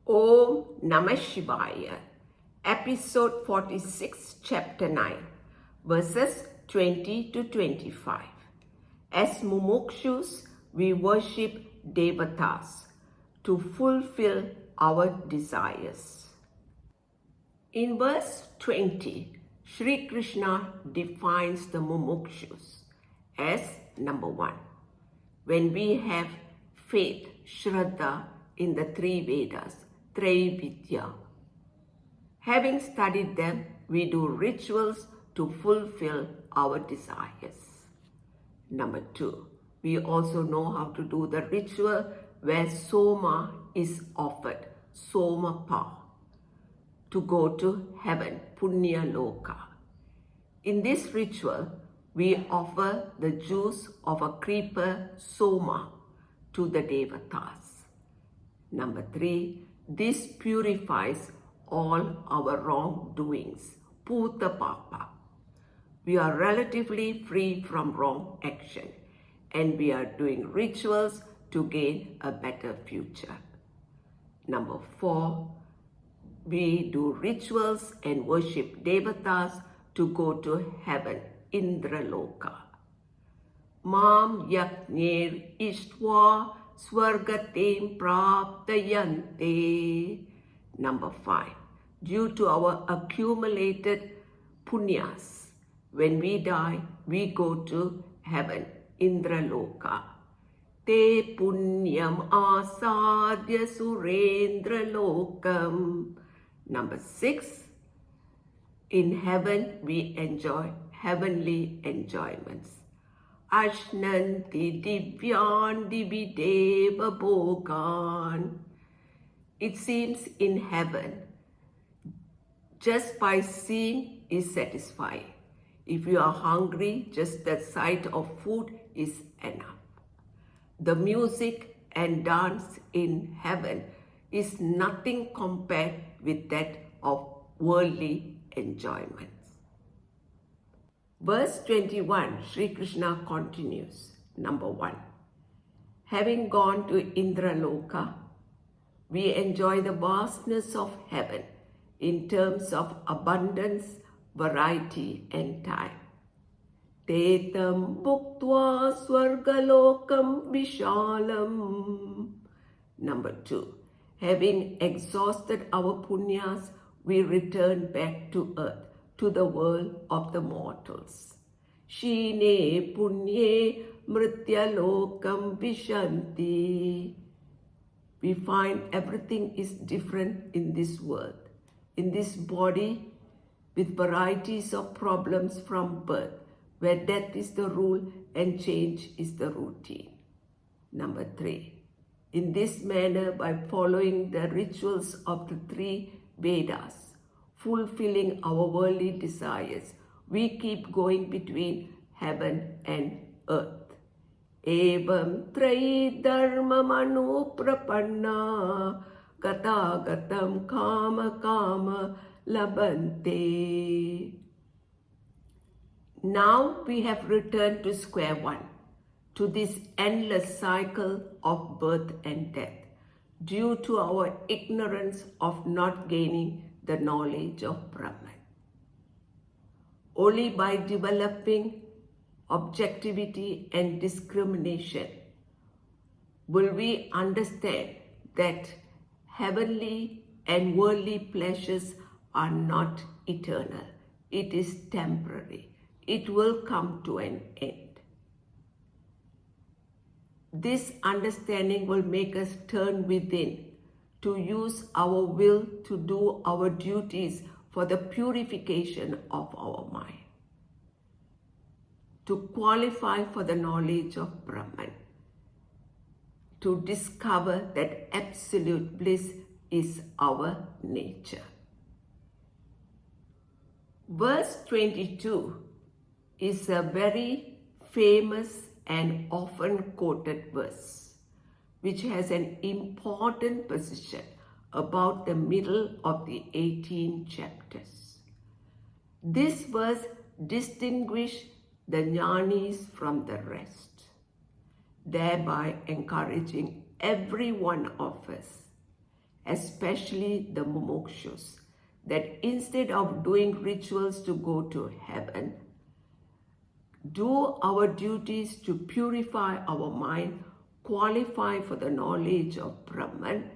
Om Namah Shivaya, Episode 46, Chapter 9, verses 20 to 25. As Mumuksus, we worship Devatas to fulfill our desires. In verse 20, Sri Krishna defines the Mumuksus as number 1. When we have faith, Shraddha in the three Vedas, Vidya. Having studied them, we do rituals to fulfill our desires. Number 2, we also know how to do the ritual where Soma is offered, Somapa, to go to heaven, Punya Loka. In this ritual, we offer the juice of a creeper, Soma, to the Devatas. Number 3, this purifies all our wrongdoings, Puta Papa. We are relatively free from wrong action, and we are doing rituals to gain a better future. Number 4, we do rituals and worship Devatas to go to heaven, Indraloka. Mam yaknir ishtva swargatem praptayante. Number 5, due to our accumulated punyas, when we die, we go to heaven, Indraloka. Te punyam asadya surendra lokam. Number 6, in heaven we enjoy heavenly enjoyments. Ashnanti divyan divideva bhogan. It seems in heaven, just by seeing is satisfying. If you are hungry, just the sight of food is enough. The music and dance in heaven is nothing compared with that of worldly enjoyments. Verse 21, Sri Krishna continues. Number 1, having gone to Indraloka, we enjoy the vastness of heaven in terms of abundance, variety, and time. Tetam bhuktva swargalokam vishalam. Number 2, having exhausted our punyas, we return back to earth, to the world of the mortals. Shine punye mrityalokam vishanti. We find everything is different in this world, in this body, with varieties of problems from birth, where death is the rule and change is the routine. Number 3, in this manner, by following the rituals of the three Vedas, fulfilling our worldly desires, we keep going between heaven and earth. Evam trayi dharmam anuprapanna gata gatam kama kama labante. Now we have returned to square one, to this endless cycle of birth and death, due to our ignorance of not gaining the knowledge of Brahman. Only by developing objectivity and discrimination will we understand that heavenly and worldly pleasures are not eternal. It is temporary. It will come to an end. This understanding will make us turn within to use our will to do our duties for the purification of our mind, to qualify for the knowledge of Brahman, to discover that absolute bliss is our nature. Verse 22 is a very famous and often quoted verse, which has an important position about the middle of the 18 chapters. This verse distinguishes the jnanis from the rest, thereby encouraging every one of us especially the Mumuksus, that instead of doing rituals to go to heaven, do our duties to purify our mind, qualify for the knowledge of Brahman,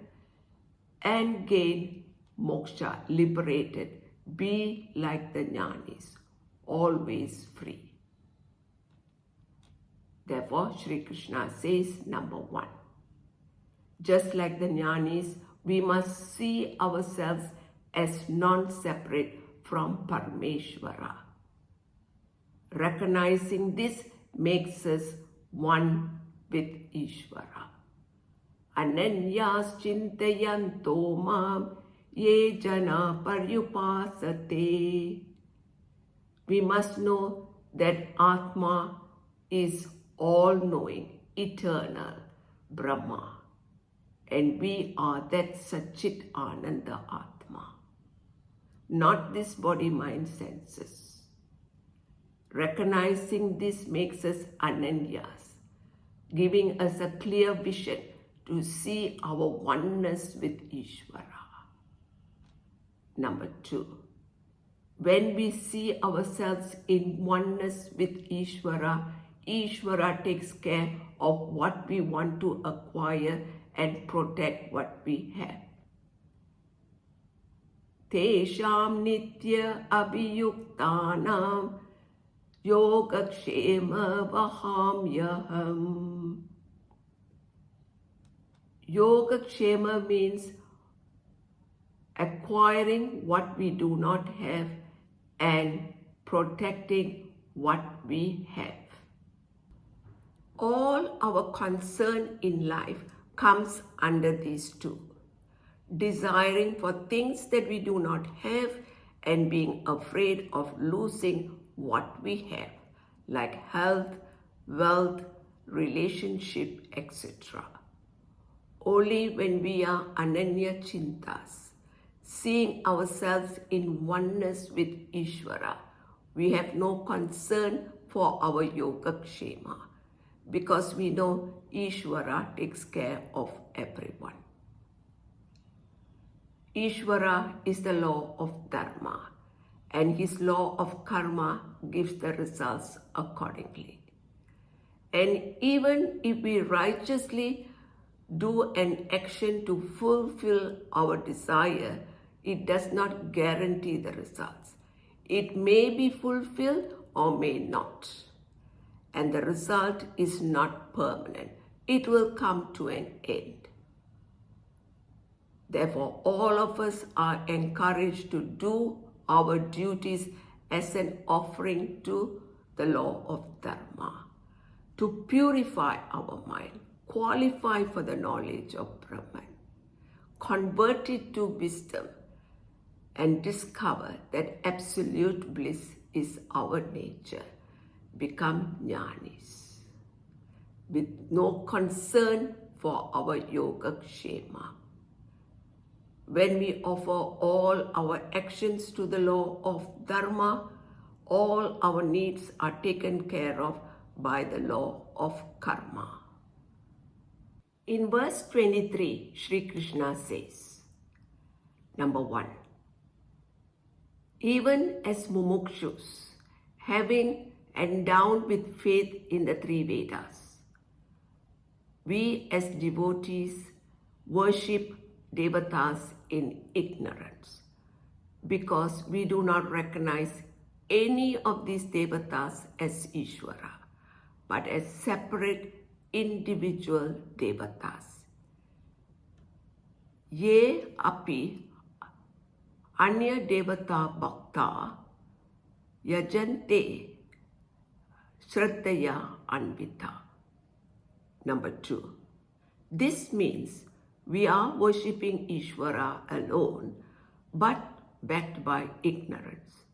and gain moksha, liberated, be like the jnanis, always free. Therefore, Sri Krishna says, number 1, just like the jnanis, we must see ourselves as non-separate from Parameshvara. Recognizing this makes us one with Ishvara. Ananyas chintayanto mam ye jana paryupasate. We must know that Atma is all-knowing, eternal, Brahma. And we are that Satchit Ananda Atma, not this body, mind, senses. Recognizing this makes us Ananyas, giving us a clear vision to see our oneness with Ishvara. Number 2, when we see ourselves in oneness with Ishvara, Ishvara takes care of what we want to acquire and protect what we have. Tesham nitya abhiyuktanam yogakshema vahamyaham. Yogakshema means acquiring what we do not have and protecting what we have. All our concern in life comes under these two: desiring for things that we do not have and being afraid of losing what we have, like health, wealth, relationship, etc. Only when we are Ananya Chintas, seeing ourselves in oneness with Ishvara, we have no concern for our Yogakshema, because we know Ishvara takes care of everyone. Ishvara is the law of Dharma, and his law of karma gives the results accordingly. And even if we righteously do an action to fulfill our desire, it does not guarantee the results. It may be fulfilled or may not. And the result is not permanent. It will come to an end. Therefore, all of us are encouraged to do our duties as an offering to the law of Dharma, to purify our mind, qualify for the knowledge of Brahman, convert it to wisdom, and discover that absolute bliss is our nature. Become jnanis, with no concern for our yogakshema. When we offer all our actions to the law of Dharma, all our needs are taken care of by the law of karma. In verse 23, Sri Krishna says, number 1, even as Mumuksus, having endowed with faith in the 3 Vedas, we as devotees worship devatas in ignorance, because we do not recognize any of these devatas as Ishvara, but as separate individual devatas. Ye api anya devata bhakta yajante shraddhaya anvita. Number 2, this means we are worshipping Ishvara alone, but backed by ignorance.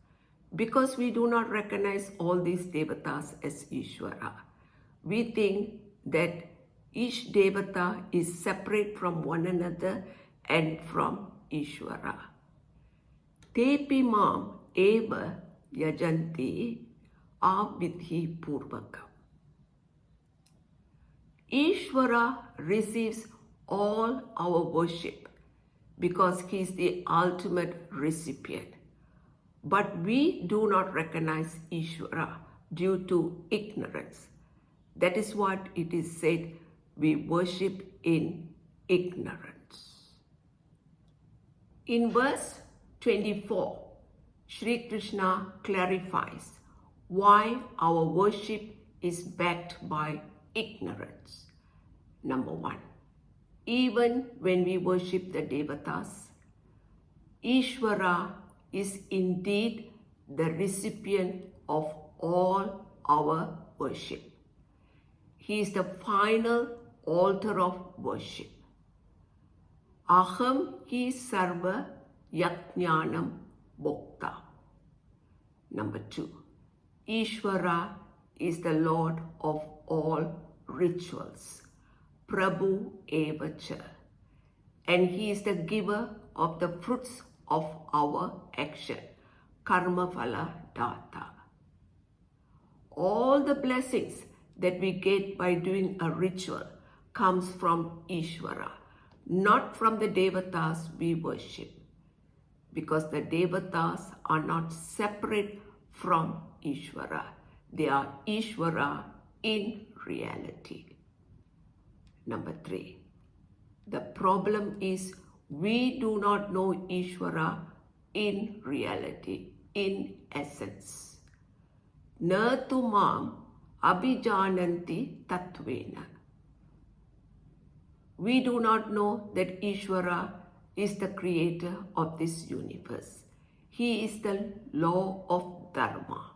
Because we do not recognize all these devatas as Ishvara, we think that each devata is separate from one another and from Ishvara. Tepi mam eva yajanti avidhi purvakam. Ishvara receives all our worship because he is the ultimate recipient. But we do not recognize Ishvara due to ignorance. That is what it is said, we worship in ignorance. In verse 24, Sri Krishna clarifies why our worship is backed by ignorance. Number one, even when we worship the Devatas, Ishvara is indeed the recipient of all our worship. He is the final altar of worship. Aham hi sarva yajnanam bhokta. Number two, Ishvara is the Lord of all rituals, Prabhu evacha, and he is the giver of the fruits of our action, karma phala data. All the blessings that we get by doing a ritual comes from Ishvara, not from the Devatas we worship, because the Devatas are not separate from Ishvara. They are Ishvara in reality. Number three, the problem is we do not know Ishvara in reality, in essence. Na tu mam abhijananti tattvena. We do not know that Ishvara is the creator of this universe. He is the law of Dharma.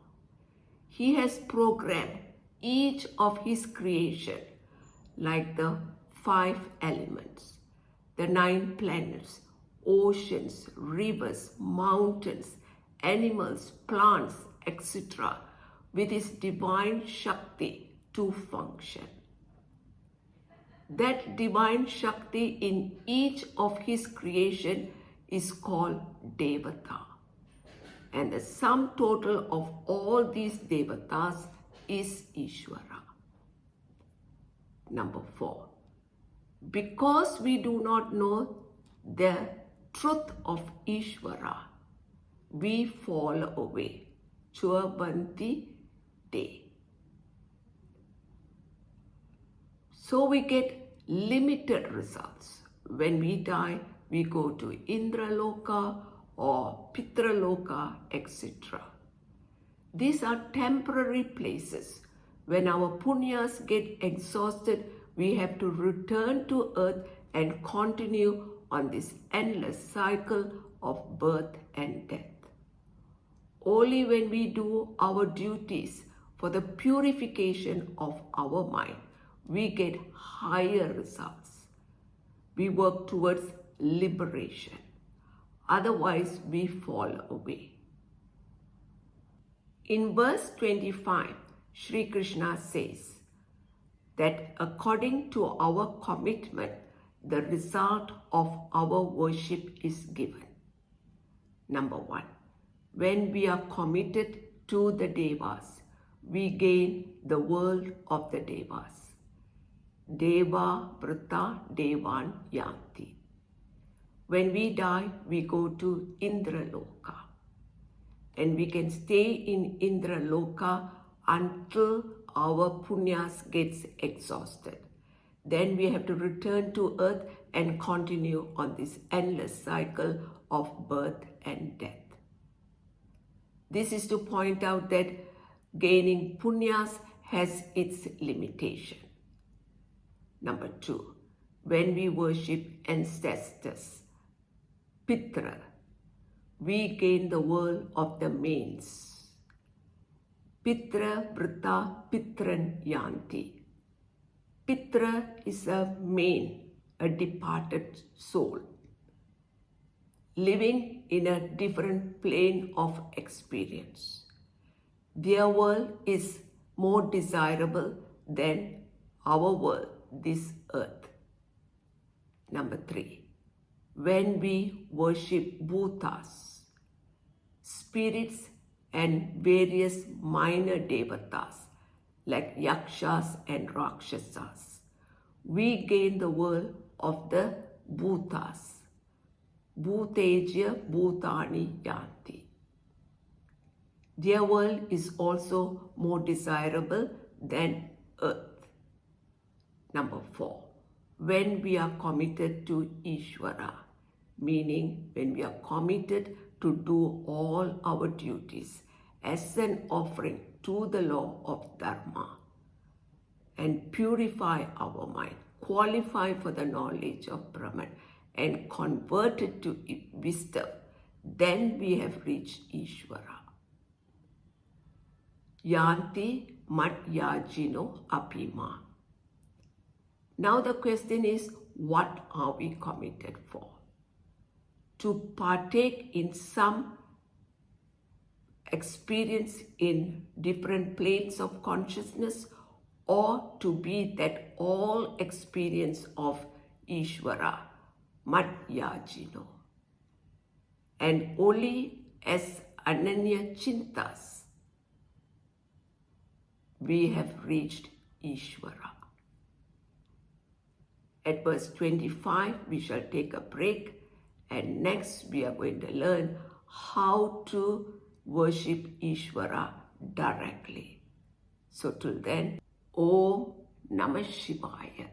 He has programmed each of his creation like the 5 elements, the 9 planets, oceans, rivers, mountains, animals, plants, etc., with his divine Shakti to function. That divine Shakti in each of his creation is called Devata. And the sum total of all these Devatas is Ishvara. Number 4. Because we do not know the truth of Ishvara, we fall away. Churbanti te. So we get limited results. When we die, we go to Indraloka or Pitraloka, etc. These are temporary places. When our punyas get exhausted, we have to return to earth and continue on this endless cycle of birth and death. Only when we do our duties for the purification of our mind, we get higher results. We work towards liberation. Otherwise, we fall away. In verse 25, Sri Krishna says that according to our commitment, the result of our worship is given. Number 1, when we are committed to the Devas, we gain the world of the Devas. Deva Vrita Devan Yanti. When we die, we go to Indraloka. And we can stay in Indraloka until our punyas gets exhausted. Then we have to return to earth and continue on this endless cycle of birth and death. This is to point out that gaining punyas has its limitation. Number 2, when we worship ancestors, Pitra, we gain the world of the mains. Pitra Vrita Pitran Yanti. Pitra is a main, a departed soul, living in a different plane of experience. Their world is more desirable than our world, this earth. Number 3, when we worship bhutas, spirits and various minor devatas like yakshas and rakshasas, we gain the world of the bhutas. Bhutejya Bhutani Yanti. Their world is also more desirable than earth. Number 4. When we are committed to Ishvara, meaning when we are committed to do all our duties as an offering to the law of Dharma and purify our mind, qualify for the knowledge of Brahman and convert it to wisdom, then we have reached Ishvara. Yanti Matyajino Apima. Now the question is, what are we committed for? To partake in some experience in different planes of consciousness, or to be that all experience of Ishvara, Madhyajino. And only as Ananya Chintas, we have reached Ishvara. At verse 25, we shall take a break, and next we are going to learn how to worship Ishvara directly. So till then, Om Namah Shivaya.